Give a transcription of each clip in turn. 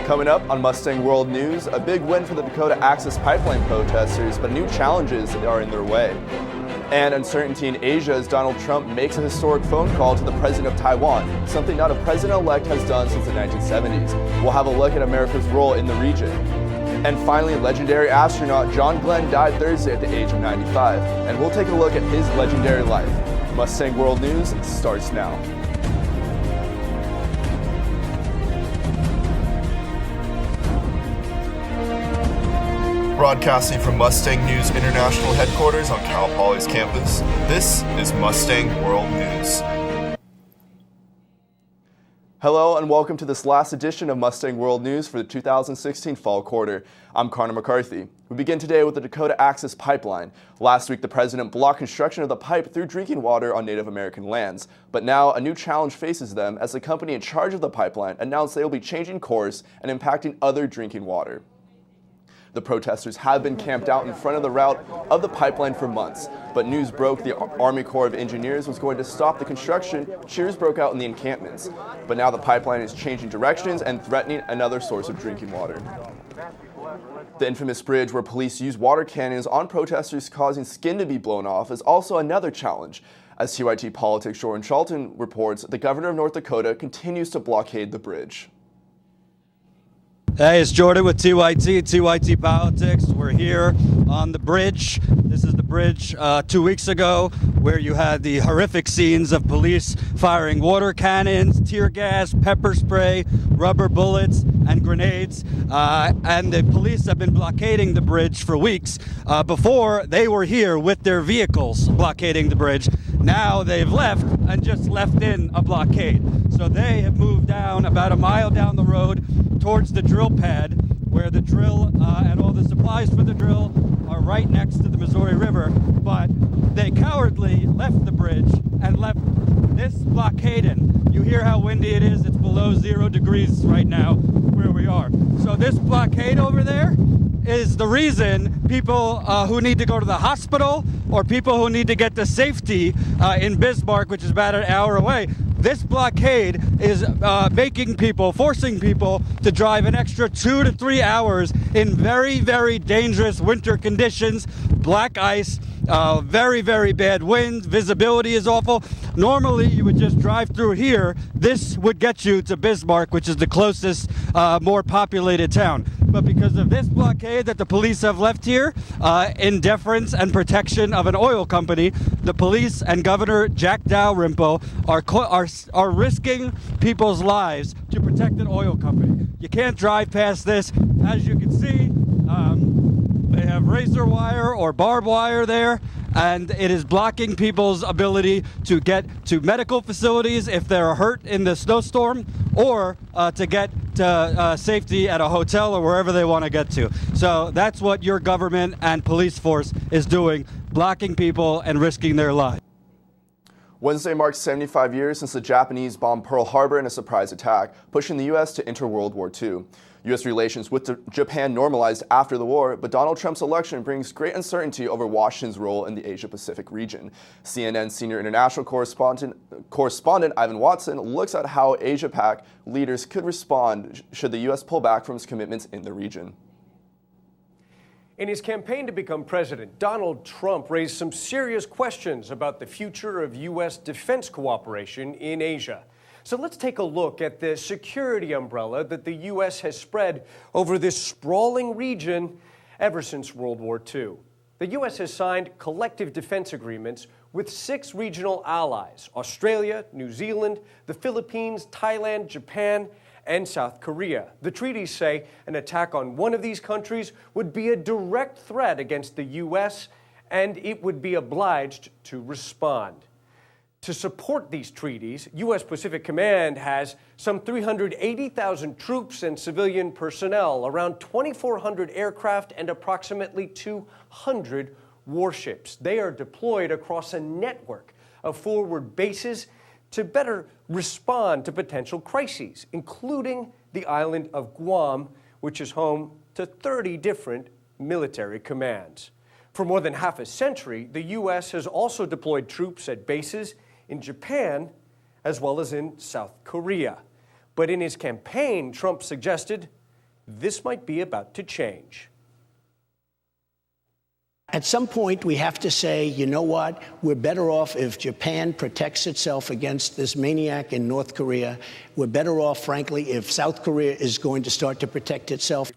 Coming up on Mustang World News, a big win for the Dakota Access Pipeline protesters, but new challenges are in their way. And uncertainty in Asia as Donald Trump makes a historic phone call to the president of Taiwan, something not a president-elect has done since the 1970s. We'll have a look at America's role in the region. And finally, legendary astronaut John Glenn died Thursday at the age of 95, and we'll take a look at his legendary life. Mustang World News starts now. Broadcasting from Mustang News International Headquarters on Cal Poly's campus, this is Mustang World News. Hello and welcome to this last edition of Mustang World News for the 2016 fall quarter. I'm Connor McCarthy. We begin today with the Dakota Access Pipeline. Last week, the president blocked construction of the pipe through drinking water on Native American lands. But now a new challenge faces them as the company in charge of the pipeline announced they will be changing course and impacting other drinking water. The protesters have been camped out in front of the route of the pipeline for months, but news broke the Army Corps of Engineers was going to stop the construction. Cheers broke out in the encampments, but now the pipeline is changing directions and threatening another source of drinking water. The infamous bridge where police use water cannons on protesters causing skin to be blown off is also another challenge. As TYT Politics' Jordan Charlton reports, the governor of North Dakota continues to blockade the bridge. Hey, it's Jordan with TYT Politics. We're here on the bridge. This is the bridge 2 weeks ago where you had the horrific scenes of police firing water cannons, tear gas, pepper spray, rubber bullets, and grenades. And the police have been blockading the bridge for weeks. Before, they were here with their vehicles blockading the bridge. Now they've left and just left in a blockade. So they have moved down about a mile down the road towards the drill pad where the drill and all the supplies for the drill are right next to the Missouri River. But they cowardly left the bridge and left this blockade in. You hear how windy it is. It's below 0 degrees right now where we are. So this blockade over there is the reason people who need to go to the hospital or people who need to get to safety in Bismarck, which is about an hour away, this blockade is forcing people to drive an extra 2 to 3 hours in very, very dangerous winter conditions, black ice, very, very bad winds, visibility is awful. Normally, you would just drive through here. This would get you to Bismarck, which is the closest, more populated town. But because of this blockade that the police have left here, in deference and protection of an oil company, the police and Governor Jack Dalrymple are risking people's lives to protect an oil company. You can't drive past this. As you can see, they have razor wire or barbed wire there, and it is blocking people's ability to get to medical facilities if they're hurt in the snowstorm, or to get to safety at a hotel or wherever they want to get to. So that's what your government and police force is doing, blocking people and risking their lives. Wednesday marks 75 years since the Japanese bombed Pearl Harbor in a surprise attack, pushing the U.S. to enter World War II. U.S. relations with Japan normalized after the war, but Donald Trump's election brings great uncertainty over Washington's role in the Asia-Pacific region. CNN senior international correspondent Ivan Watson looks at how Asia-Pac leaders could respond should the U.S. pull back from its commitments in the region. In his campaign to become president, Donald Trump raised some serious questions about the future of U.S. defense cooperation in Asia. So let's take a look at the security umbrella that the U.S. has spread over this sprawling region ever since World War II. The U.S. has signed collective defense agreements with 6 regional allies: Australia, New Zealand, the Philippines, Thailand, Japan, and South Korea. The treaties say an attack on one of these countries would be a direct threat against the U.S., and it would be obliged to respond. To support these treaties, U.S. Pacific Command has some 380,000 troops and civilian personnel, around 2,400 aircraft, and approximately 200 warships. They are deployed across a network of forward bases to better respond to potential crises, including the island of Guam, which is home to 30 different military commands. For more than half a century, the U.S. has also deployed troops at bases in Japan as well as in South Korea. But in his campaign, Trump suggested this might be about to change. At some point, we have to say, you know what? We're better off if Japan protects itself against this maniac in North Korea. We're better off, frankly, if South Korea is going to start to protect itself.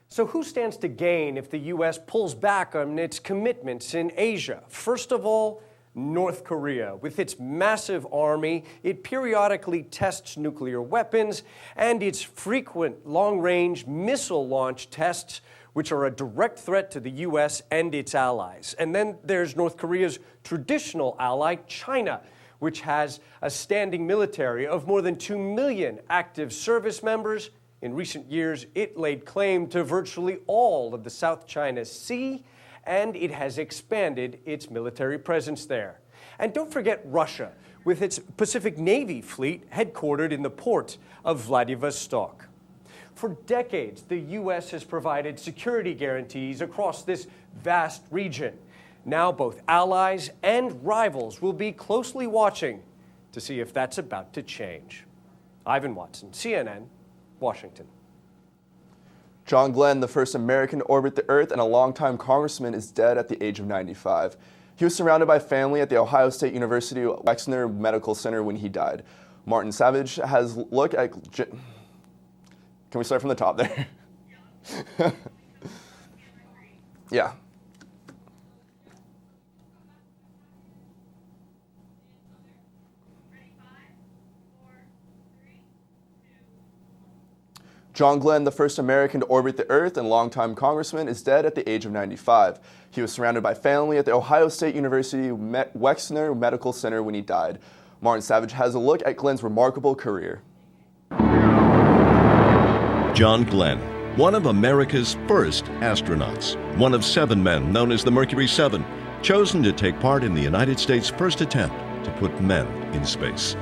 So who stands to gain if the U.S. pulls back on its commitments in Asia? First of all, North Korea. With its massive army, it periodically tests nuclear weapons, and its frequent long-range missile launch tests, which are a direct threat to the U.S. and its allies. And then there's North Korea's traditional ally, China, which has a standing military of more than 2 million active service members. In recent years, it laid claim to virtually all of the South China Sea, and it has expanded its military presence there. And don't forget Russia, with its Pacific Navy fleet headquartered in the port of Vladivostok. For decades, the U.S. has provided security guarantees across this vast region. Now both allies and rivals will be closely watching to see if that's about to change. Ivan Watson, CNN, Washington. John Glenn, the first American to orbit the Earth and a longtime congressman, is dead at the age of 95. He was surrounded by family at the Ohio State University Wexner Medical Center when he died. Martin Savage has looked at... Can we start from the top there? Yeah. John Glenn, the first American to orbit the Earth and longtime congressman, is dead at the age of 95. He was surrounded by family at the Ohio State University Wexner Medical Center when he died. Martin Savage has a look at Glenn's remarkable career. John Glenn, one of America's first astronauts, one of 7 men known as the Mercury 7, chosen to take part in the United States' first attempt to put men in space.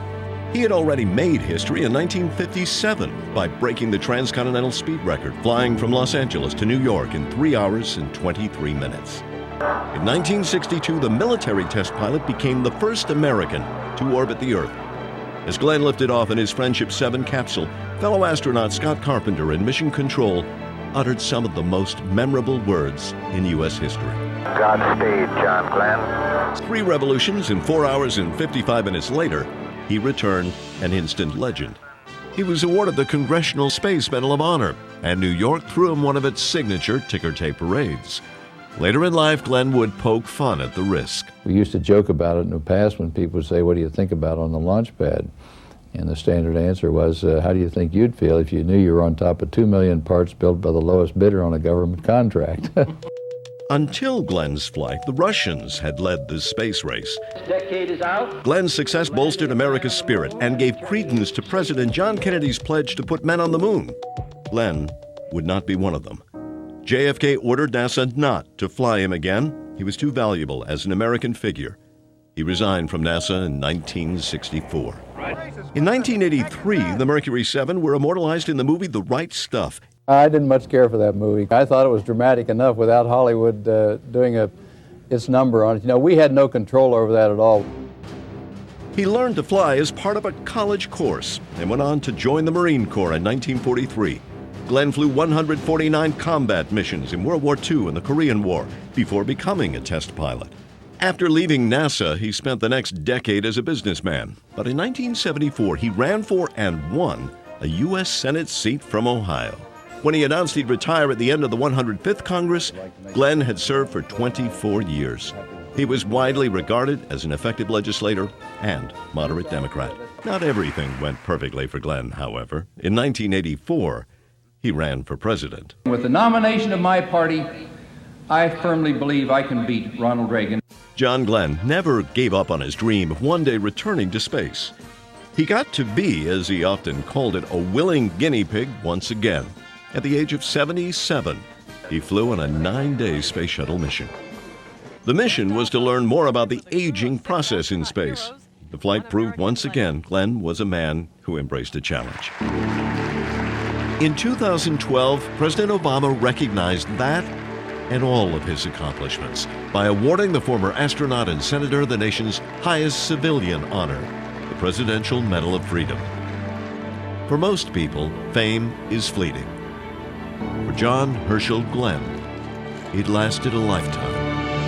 He had already made history in 1957 by breaking the transcontinental speed record, flying from Los Angeles to New York in 3 hours and 23 minutes. In 1962, the military test pilot became the first American to orbit the Earth. As Glenn lifted off in his Friendship 7 capsule, fellow astronaut Scott Carpenter in Mission Control uttered some of the most memorable words in U.S. history. Godspeed, John Glenn. 3 revolutions and 4 hours and 55 minutes later, he returned an instant legend. He was awarded the Congressional Space Medal of Honor, and New York threw him one of its signature ticker tape parades. Later in life, Glenn would poke fun at the risk. We used to joke about it in the past when people would say, what do you think about on the launch pad? And the standard answer was, how do you think you'd feel if you knew you were on top of 2 million parts built by the lowest bidder on a government contract? Until Glenn's flight, the Russians had led the space race. This decade is out. Glenn's success bolstered America's spirit and gave credence to President John Kennedy's pledge to put men on the moon. Glenn would not be one of them. JFK ordered NASA not to fly him again. He was too valuable as an American figure. He resigned from NASA in 1964. In 1983, the Mercury 7 were immortalized in the movie The Right Stuff. I didn't much care for that movie. I thought it was dramatic enough without Hollywood doing its number on it. You know, we had no control over that at all. He learned to fly as part of a college course and went on to join the Marine Corps in 1943. Glenn flew 149 combat missions in World War II and the Korean War before becoming a test pilot. After leaving NASA, he spent the next decade as a businessman. But in 1974, he ran for and won a U.S. Senate seat from Ohio. When he announced he'd retire at the end of the 105th Congress, Glenn had served for 24 years. He was widely regarded as an effective legislator and moderate Democrat. Not everything went perfectly for Glenn, however. In 1984, he ran for president. With the nomination of my party, I firmly believe I can beat Ronald Reagan. John Glenn never gave up on his dream of one day returning to space. He got to be, as he often called it, a willing guinea pig once again. At the age of 77, he flew on a 9-day space shuttle mission. The mission was to learn more about the aging process in space. The flight proved once again Glenn was a man who embraced a challenge. In 2012, President Obama recognized that and all of his accomplishments by awarding the former astronaut and senator the nation's highest civilian honor, the Presidential Medal of Freedom. For most people, fame is fleeting. John Herschel Glenn. It lasted a lifetime.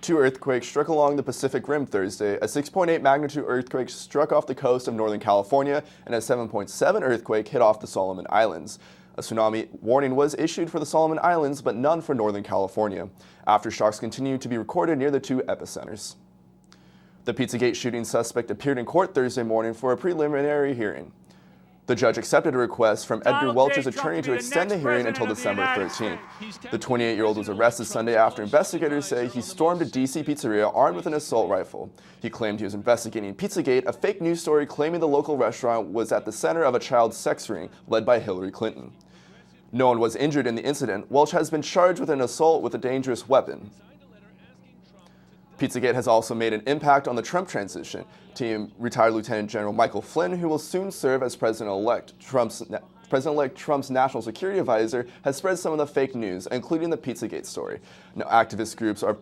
2 earthquakes struck along the Pacific Rim Thursday. A 6.8 magnitude earthquake struck off the coast of Northern California, and a 7.7 earthquake hit off the Solomon Islands. A tsunami warning was issued for the Solomon Islands, but none for Northern California. Aftershocks continued to be recorded near the 2 epicenters. The Pizzagate shooting suspect appeared in court Thursday morning for a preliminary hearing. The judge accepted a request from Edgar Welch's attorney to extend the hearing until December 13th. The 28-year-old was arrested Sunday after investigators say he stormed a D.C. pizzeria armed with an assault rifle. He claimed he was investigating Pizzagate, a fake news story claiming the local restaurant was at the center of a child sex ring led by Hillary Clinton. No one was injured in the incident. Welch has been charged with an assault with a dangerous weapon. Pizzagate has also made an impact on the Trump transition team. Retired Lieutenant General Michael Flynn, who will soon serve as President-elect Trump's national security advisor, has spread some of the fake news, including the Pizzagate story. Now, activist groups are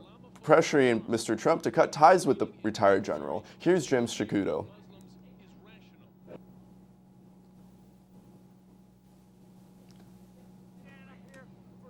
pressuring Mr. Trump to cut ties with the retired general. Here's Jim Shakudo.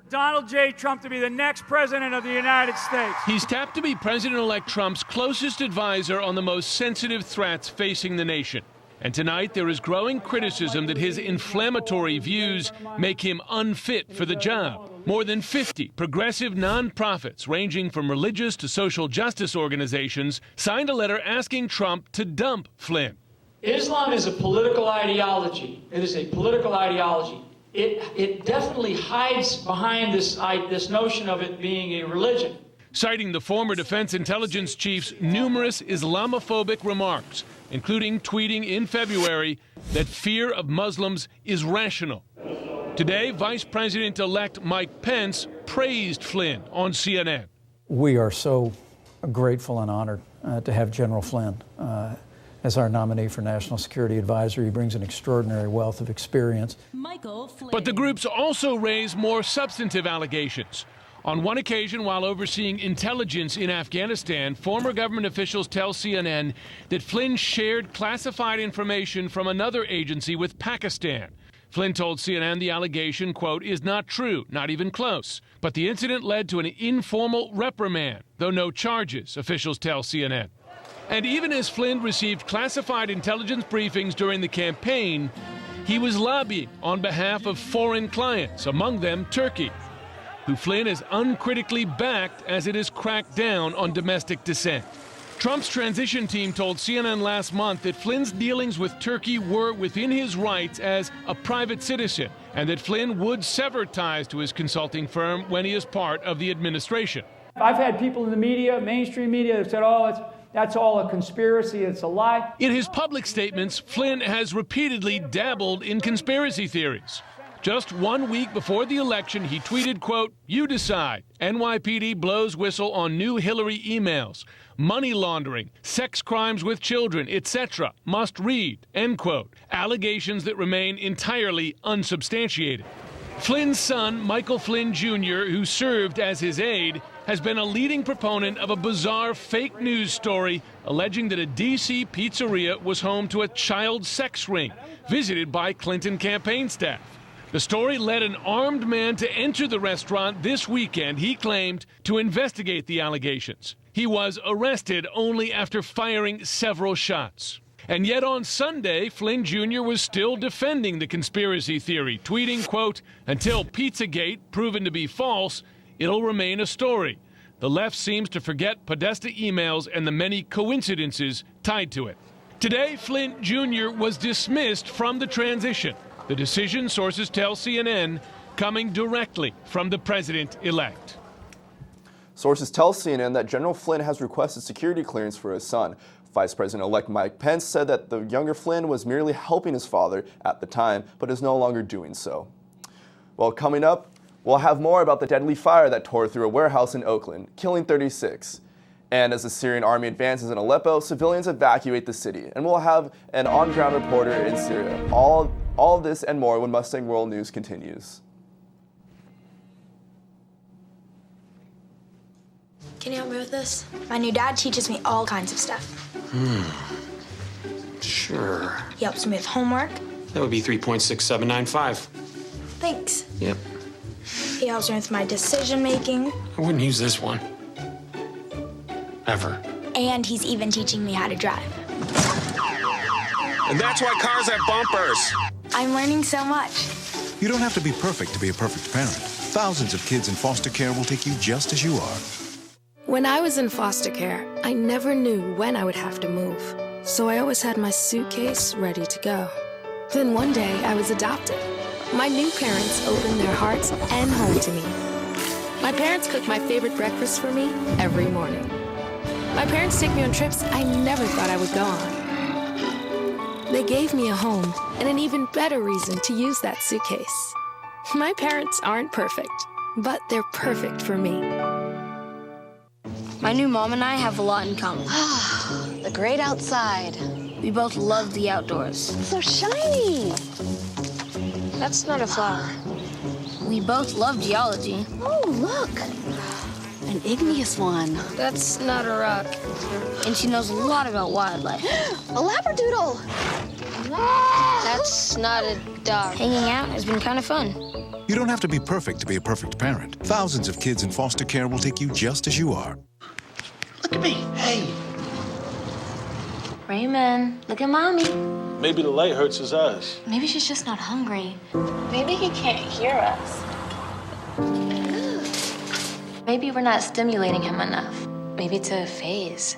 Donald J. Trump to be the next president of the United States. He's tapped to be President-elect Trump's closest advisor on the most sensitive threats facing the nation. And tonight there is growing criticism that his inflammatory views make him unfit for the job. More than 50 progressive nonprofits, ranging from religious to social justice organizations, signed a letter asking Trump to dump Flynn. Islam is a political ideology. It is a political ideology. It definitely hides behind this notion of it being a religion. Citing the former Defense Intelligence Chief's numerous Islamophobic remarks, including tweeting in February that fear of Muslims is rational. Today, Vice President-elect Mike Pence praised Flynn on CNN. We are so grateful and honored to have General Flynn as our nominee for National Security Advisor. He brings an extraordinary wealth of experience. But the groups also raise more substantive allegations. On one occasion, while overseeing intelligence in Afghanistan, former government officials tell CNN that Flynn shared classified information from another agency with Pakistan. Flynn told CNN the allegation, quote, is not true, not even close. But the incident led to an informal reprimand, though no charges, officials tell CNN. And even as Flynn received classified intelligence briefings during the campaign, he was lobbying on behalf of foreign clients, among them Turkey, who Flynn has uncritically backed as it has cracked down on domestic dissent. Trump's transition team told CNN last month that Flynn's dealings with Turkey were within his rights as a private citizen, and that Flynn would sever ties to his consulting firm when he is part of the administration. I've had people in the media, mainstream media, that said, oh, that's all a conspiracy, it's a lie. In his public statements, Flynn has repeatedly dabbled in conspiracy theories. Just 1 week before the election, he tweeted, quote, you decide. NYPD blows whistle on new Hillary emails. Money laundering, sex crimes with children, etc. Must read, end quote. Allegations that remain entirely unsubstantiated. Flynn's son, Michael Flynn Jr., who served as his aide, has been a leading proponent of a bizarre fake news story alleging that a D.C. pizzeria was home to a child sex ring visited by Clinton campaign staff. The story led an armed man to enter the restaurant this weekend, he claimed, to investigate the allegations. He was arrested only after firing several shots. And yet on Sunday, Flynn Jr. was still defending the conspiracy theory, tweeting, quote, until Pizzagate proven to be false, it'll remain a story. The left seems to forget Podesta emails and the many coincidences tied to it. Today, Flynn Jr. was dismissed from the transition. The decision, sources tell CNN, coming directly from the president-elect. Sources tell CNN that General Flynn has requested security clearance for his son. Vice President-elect Mike Pence said that the younger Flynn was merely helping his father at the time, but is no longer doing so. Well, coming up, we'll have more about the deadly fire that tore through a warehouse in Oakland, killing 36. And as the Syrian army advances in Aleppo, civilians evacuate the city. And we'll have an on-ground reporter in Syria. All of this and more when Mustang World News continues. Can you help me with this? My new dad teaches me all kinds of stuff. Sure. He helps me with homework, That would be 3.6795. Thanks. Yep. He helps me with my decision making. I wouldn't use this one. Ever. And he's even teaching me how to drive. And that's why cars have bumpers. I'm learning so much. You don't have to be perfect to be a perfect parent. Thousands of kids in foster care will take you just as you are. When I was in foster care, I never knew when I would have to move. So I always had my suitcase ready to go. Then one day I was adopted. My new parents opened their hearts and home to me. My parents cook my favorite breakfast for me every morning. My parents take me on trips I never thought I would go on. They gave me a home and an even better reason to use that suitcase. My parents aren't perfect, but they're perfect for me. My new mom and I have a lot in common. The great outside. We both love the outdoors. It's so shiny. That's not a flower. We both love geology. Oh, look. An igneous one. That's not a rock. And she knows a lot about wildlife. A labradoodle. That's not a dog. Hanging out has been kind of fun. You don't have to be perfect to be a perfect parent. Thousands of kids in foster care will take you just as you are. Look at me. Hey. Raymond, look at Mommy. Maybe the light hurts his eyes. Maybe she's just not hungry. Maybe he can't hear us. Maybe we're not stimulating him enough. Maybe it's a phase.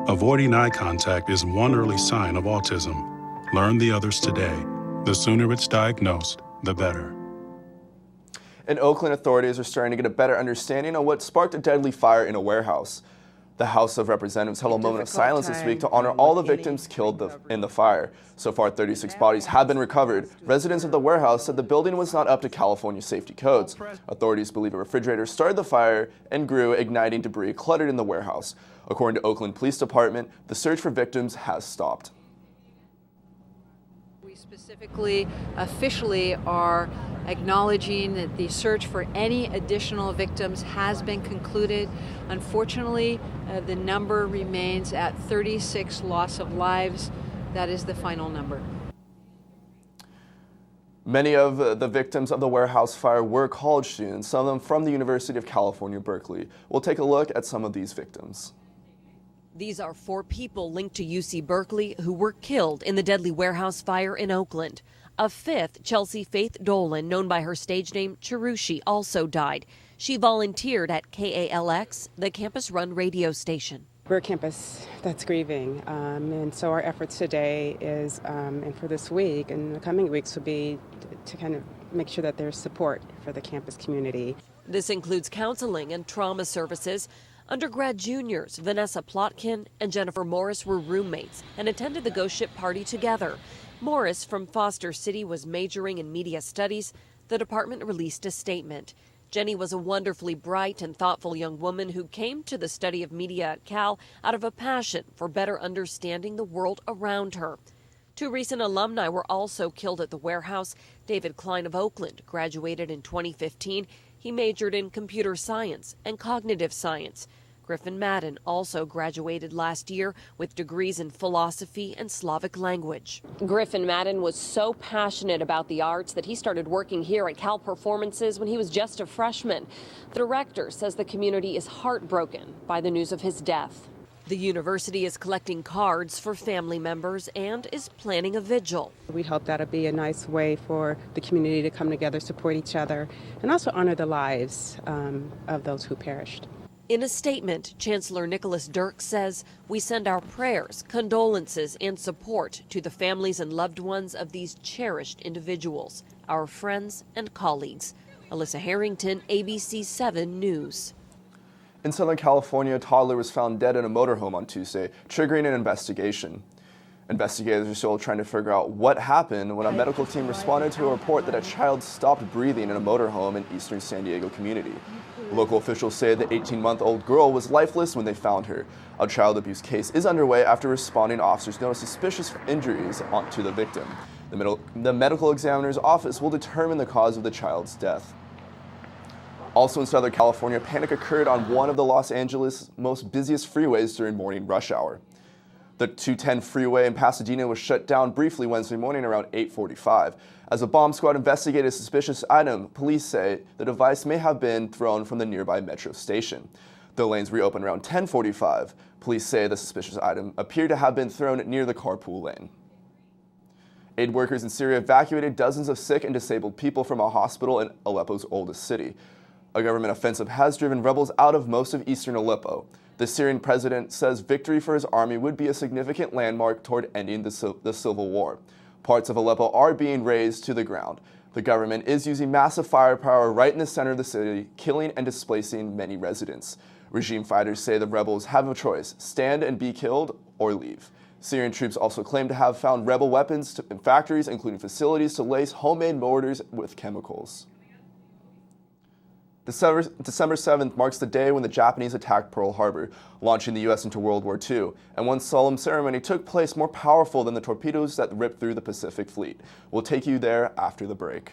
Avoiding eye contact is one early sign of autism. Learn the others today. The sooner it's diagnosed, the better. In Oakland, authorities are starting to get a better understanding of what sparked a deadly fire in a warehouse. The House of Representatives held a moment of silence this week to honor all the victims killed in the fire. So far, 36 bodies have been recovered. Residents of the warehouse said the building was not up to California safety codes. Authorities believe a refrigerator started the fire and grew, igniting debris cluttered in the warehouse. According to Oakland Police Department, the search for victims has stopped. We specifically, officially are acknowledging that the search for any additional victims has been concluded. Unfortunately, the number remains at 36 loss of lives. That is the final number. Many of the victims of the warehouse fire were college students, some of them from the University of California, Berkeley. We'll take a look at some of these victims. These are 4 people linked to UC Berkeley who were killed in the deadly warehouse fire in Oakland. A 5th, Chelsea Faith Dolan, known by her stage name Cherushi, also died. She volunteered at KALX, the campus-run radio station. We're a campus that's grieving, and so our efforts today is, and for this week and the coming weeks, will be to kind of make sure that there's support for the campus community. This includes counseling and trauma services. Undergrad juniors Vanessa Plotkin and Jennifer Morris were roommates and attended the Ghost Ship party together. Morris from Foster City was majoring in media studies. The department released a statement. Jenny was a wonderfully bright and thoughtful young woman who came to the study of media at Cal out of a passion for better understanding the world around her. 2 recent alumni were also killed at the warehouse. David Klein of Oakland graduated in 2015. He majored in computer science and cognitive science. Griffin Madden also graduated last year with degrees in philosophy and Slavic language. Griffin Madden was so passionate about the arts that he started working here at Cal Performances when he was just a freshman. The director says the community is heartbroken by the news of his death. The university is collecting cards for family members and is planning a vigil. We hope that'll be a nice way for the community to come together, support each other, and also honor the lives of those who perished. In a statement, Chancellor Nicholas Dirk says, "We send our prayers, condolences, and support to the families and loved ones of these cherished individuals, our friends and colleagues." Alyssa Harrington, ABC 7 News. In Southern California, a toddler was found dead in a motorhome on Tuesday, triggering an investigation. Investigators are still trying to figure out what happened when a medical team responded to a report that a child stopped breathing in a motorhome in eastern San Diego community. Local officials say the 18-month-old girl was lifeless when they found her. A child abuse case is underway after responding officers noticed suspicious injuries to the victim. The medical examiner's office will determine the cause of the child's death. Also in Southern California, panic occurred on one of the Los Angeles most busiest freeways during morning rush hour. The 210 freeway in Pasadena was shut down briefly Wednesday morning around 8:45. As a bomb squad investigated a suspicious item, police say the device may have been thrown from the nearby metro station. The lanes reopened around 10:45. Police say the suspicious item appeared to have been thrown near the carpool lane. Aid workers in Syria evacuated dozens of sick and disabled people from a hospital in Aleppo's oldest city. A government offensive has driven rebels out of most of eastern Aleppo. The Syrian president says victory for his army would be a significant landmark toward ending the civil war. Parts of Aleppo are being razed to the ground. The government is using massive firepower right in the center of the city, killing and displacing many residents. Regime fighters say the rebels have a choice: stand and be killed or leave. Syrian troops also claim to have found rebel weapons in factories, including facilities to lace homemade mortars with chemicals. December 7th marks the day when the Japanese attacked Pearl Harbor, launching the U.S. into World War II, and one solemn ceremony took place more powerful than the torpedoes that ripped through the Pacific Fleet. We'll take you there after the break.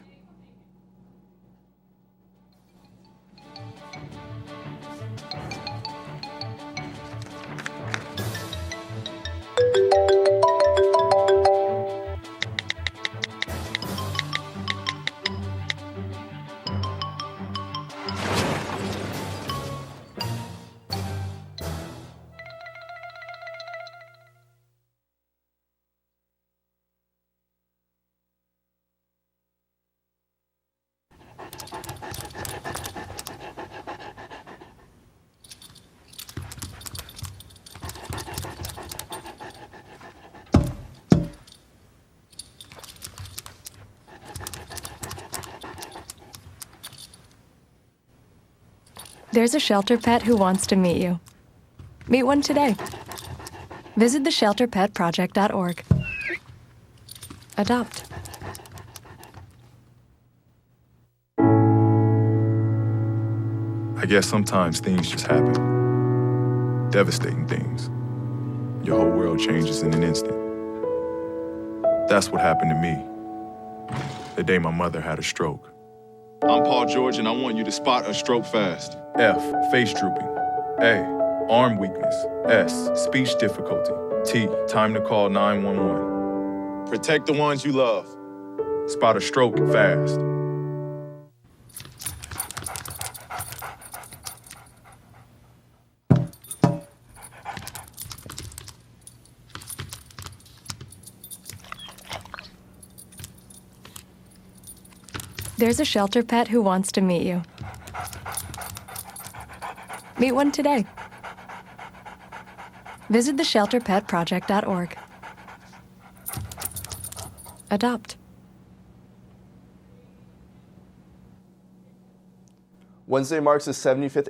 There's a shelter pet who wants to meet you. Meet one today. Visit theshelterpetproject.org. Adopt. I guess sometimes things just happen. Devastating things. Your whole world changes in an instant. That's what happened to me the day my mother had a stroke. I'm Paul George, and I want you to spot a stroke fast. F, face drooping. A, arm weakness. S, speech difficulty. T, time to call 911. Protect the ones you love. Spot a stroke fast. There's a shelter pet who wants to meet you. Meet one today. Visit theshelterpetproject.org. Adopt. Wednesday marks the 75th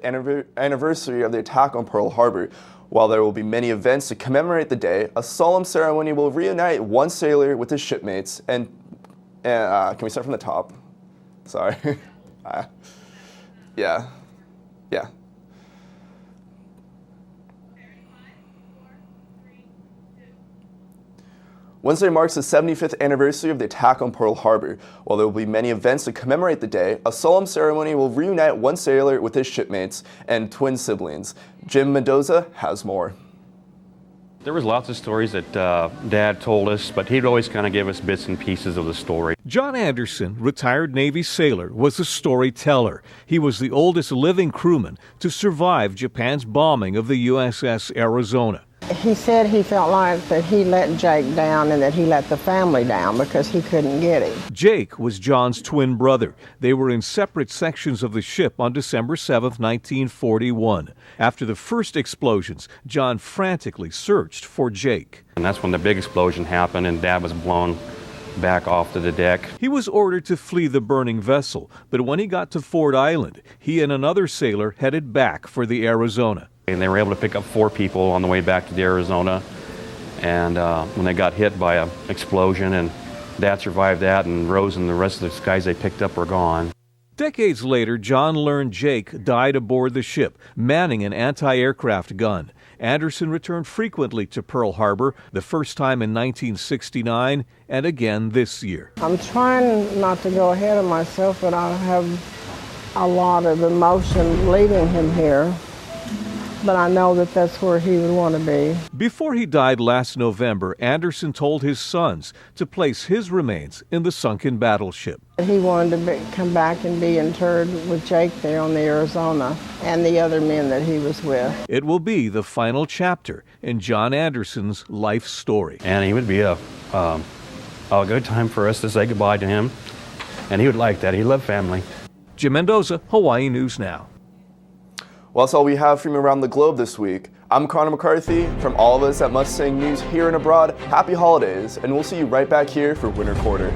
anniversary of the attack on Pearl Harbor. While there will be many events to commemorate the day, a solemn ceremony will reunite one sailor with his shipmates and can we start from the top? Sorry. Yeah. Wednesday marks the 75th anniversary of the attack on Pearl Harbor. While there will be many events to commemorate the day, a solemn ceremony will reunite one sailor with his shipmates and twin siblings. Jim Mendoza has more. There was lots of stories that Dad told us, but he'd always kind of give us bits and pieces of the story. John Anderson, retired Navy sailor, was a storyteller. He was the oldest living crewman to survive Japan's bombing of the USS Arizona. He said he felt like that he let Jake down and that he let the family down because he couldn't get him. Jake was John's twin brother. They were in separate sections of the ship on December 7, 1941. After the first explosions, John frantically searched for Jake. And that's when the big explosion happened and Dad was blown back off to the deck. He was ordered to flee the burning vessel, but when he got to Ford Island, he and another sailor headed back for the Arizona. And they were able to pick up 4 people on the way back to the Arizona. And when they got hit by an explosion, and Dad survived that, and Rose and the rest of the guys they picked up were gone. Decades later, John learned Jake died aboard the ship, manning an anti-aircraft gun. Anderson returned frequently to Pearl Harbor, the first time in 1969 and again this year. I'm trying not to go ahead of myself, but I have a lot of emotion leaving him here. but I know that that's where he would want to be. Before he died last November, Anderson told his sons to place his remains in the sunken battleship. He wanted to come back and be interred with Jake there on the Arizona and the other men that he was with. It will be the final chapter in John Anderson's life story. And he would be a good time for us to say goodbye to him. And he would like that. He loved family. Jim Mendoza, Hawaii News Now. Well, that's all we have from around the globe this week. I'm Connor McCarthy. From all of us at Mustang News here and abroad, happy holidays, and we'll see you right back here for Winter Quarter.